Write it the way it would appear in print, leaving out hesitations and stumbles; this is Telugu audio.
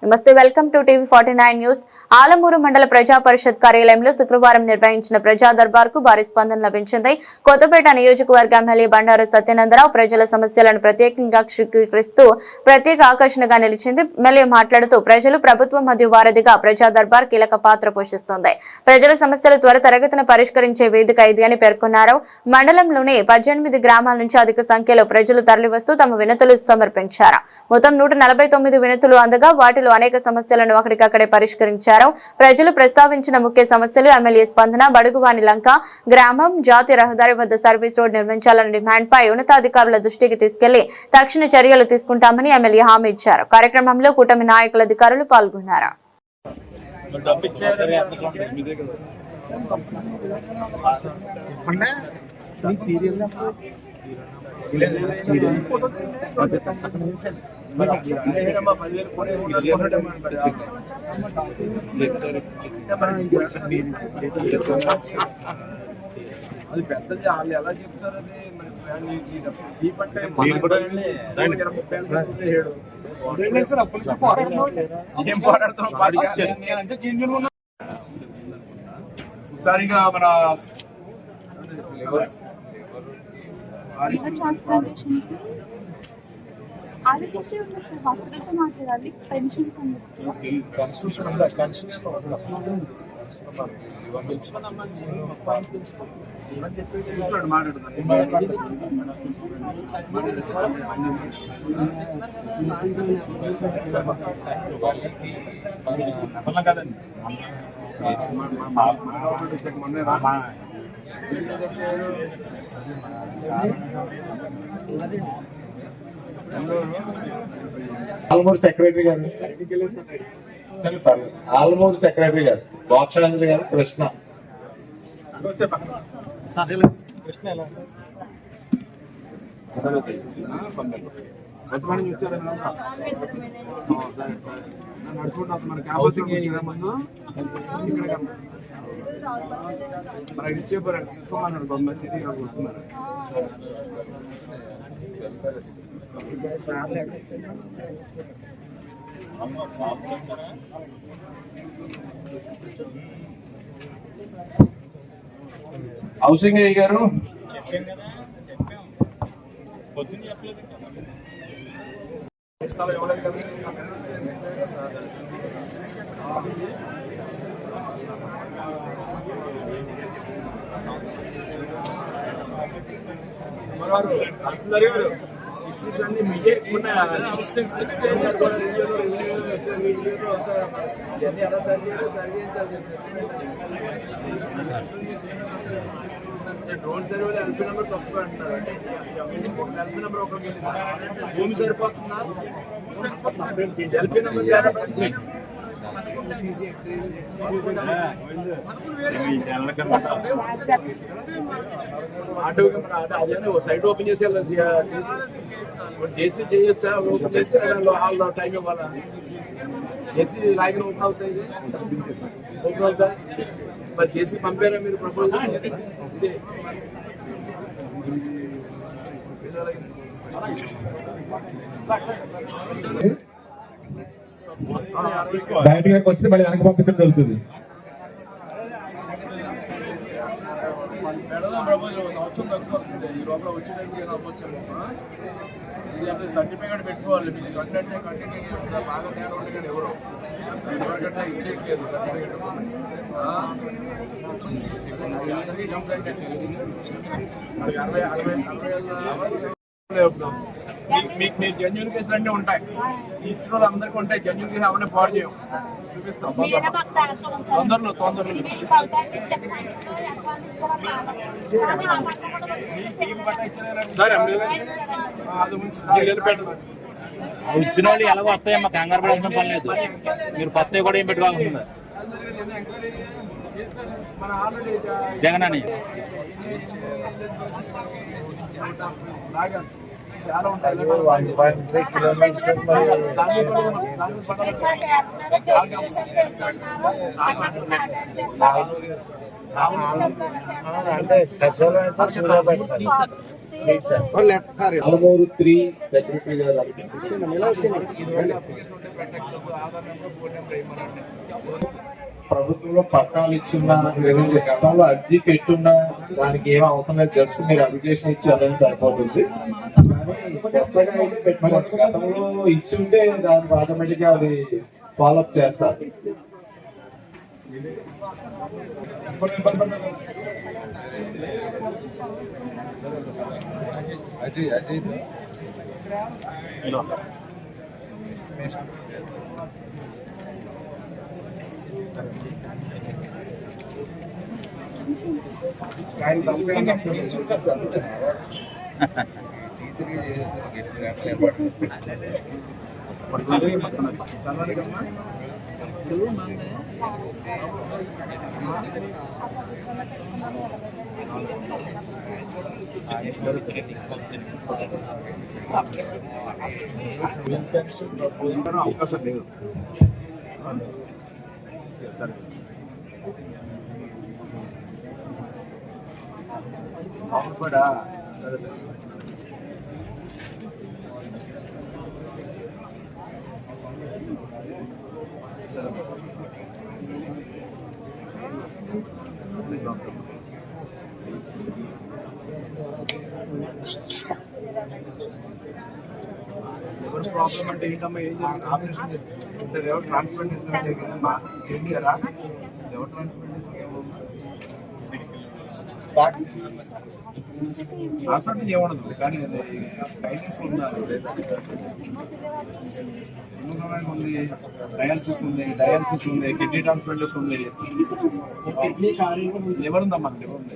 నమస్తే, welcome to TV 49 news. Alamuru మండల ప్రజా పరిషత్ కార్యాలయంలో శుక్రవారం నిర్వహించిన ప్రజా దర్బార్ కు భారీ స్పందన లభించింది. కొత్తపేట నియోజకవర్గ ఎమ్మెల్యే బండారు సత్యనందరావు ప్రజల సమస్యలను ప్రత్యేకంగా స్వీకరిస్తూ ప్రత్యేక ఆకర్షణగా నిలిచింది. ఎమ్మెల్యే మాట్లాడుతూ ప్రజలు ప్రభుత్వం మధ్య వారధిగా ప్రజా దర్బార్ కీలక పాత్ర పోషిస్తోంది. ప్రజల సమస్యలు త్వరితగతిన పరిష్కరించే వేదిక ఇది అని పేర్కొన్నారు. మండలంలోని 18 గ్రామాల నుంచి అధిక సంఖ్యలో ప్రజలు తరలివస్తూ తమ వినతులు సమర్పించారు. మొత్తం 149 వినతులు అందగా వాటిలో అనేక సమస్యలను అక్కడికక్కడే పరిష్కరించారు. ప్రజలు ప్రస్తావించిన ముఖ్య సమస్యలు ఎమ్మెల్యే స్పందన, బడుగువాని లంక గ్రామం జాతీయ రహదారి వద్ద సర్వీస్ రోడ్ నిర్మించాలన్న డిమాండ్ పై ఉన్నతాధికారుల దృష్టికి తీసుకెళ్లి తక్షణ చర్యలు తీసుకుంటామని ఎమ్మెల్యే హామీ ఇచ్చారు. కార్యక్రమంలో కూటమి నాయకుల అధికారులు పాల్గొన్నారు. అది పెద్దది వాళ్ళు ఎలా చెప్తారు. ఒకసారిగా మన ఆరోగ్యశ్రీ హాస్పిటల్తో మాట్లాడాలి. పెన్షన్స్ ఆల్మూరు సెక్రటరీ గారు ఆల్మూరు సెక్రటరీ గారు బాక్షాంజలి గారు కృష్ణ మనకి ఇచ్చే తీసుకోమన్నాడు. కొంతమంది వస్తున్నారు. హౌసింగ్ గారు ఇష్యూస్ అన్ని మీడియాకి ఉన్నాయి. డ్రోన్ సర్వేలు ఎల్పీ నెంబర్ తక్కువ అంటారు. ఎల్పీ నెంబర్ ఒకరికి భూమి సరిపోతుందా? ఎల్పీ నెంబర్ అదే సైట్ ఓపెన్ చేసి చేసి చేయొచ్చా? ఓపెన్ చేసి టైం ఇవ్వాలా? చేసి లాగిన్ ఓపెన్ అవుతాయి. ఓపెన్ అవుతా మరి చేసి పంపారా మీరు ప్రపోజల్? ఇదే బయటకు వచ్చి మళ్ళీ వెనక పంపించడం జరుగుతుంది. సంవత్సరం కలిసి ఈ లోపల వచ్చేటప్పుడు ఇది అంటే సర్టిఫికేట్ పెట్టుకోవాలి. మీరు కంటెంట్ బాగా తేడా ఉండే కానీ ఎవరు ఇచ్చేయట్లేదు. సర్టిఫికేట్ మనకి 60 మీకు జెన్యున్ కేసులు అన్నీ ఉంటాయి. ఇచ్చిన వాళ్ళు అందరికీ ఉంటాయి. జెన్యున్ కేసు అవన్నీ పాడు చేయం. చూపిస్తాం తొందరలో. ఇచ్చిన వాళ్ళు ఎలాగో వస్తాయమ్మా, కంగారు పడాల్సిన పని లేదు. మీరు కొత్తవి కూడా ఏం పెట్టుకోవాల్సింది. జగనని చాలా ఉంటాయి. 1.3 కిలోమీటర్స్ అంటే సచివాలయం అయితే ఆలమూరు 3 సెక్రటరీ గారు ఇదివరకు అప్లికేషన్ ఉంటే పెట్టలేదు, ఆధార్ నెంబర్ ఫోన్ నెంబర్ ఏమనండి. ప్రభుత్వంలో పట్టాలు ఇచ్చిన లేదంటే గతంలో అర్జీ పెట్టున్నా దానికి ఏం అవసరం లేదు, జస్ట్ మీరు అప్లికేషన్ ఇచ్చి అనేది సరిపోతుంది. కానీ కొత్తగా అయితే పెట్టుకోండి, గతంలో ఇచ్చి ఉంటే దానికి ఆటోమేటిక్ గా అది ఫాలోఅప్ చేస్తారు. అజయ్ అజయ్ ఆయన తప్పకుండా అవకాశం లేదు. అవును కూడా సరే ఎవరి ప్రాబ్లం అంటే ఏంటమ్మా, ఏం జరిగింది? ఆపరేషన్ చేస్తారు, ఎవరు ట్రాన్స్ప్లాంటేషన్ చేయించారా? ఎవరు ట్రాన్స్ప్లాంటేషన్ హాస్పిటల్ ఏముండదు, కానీ అది గైడెన్స్ ఉండాలి. ఉంది, డయాలసిస్ ఉంది, కిడ్నీ ట్రాన్స్ప్లాంటేషన్ ఉంది, లివర్ ఉందమ్మా, లివర్ ఉంది.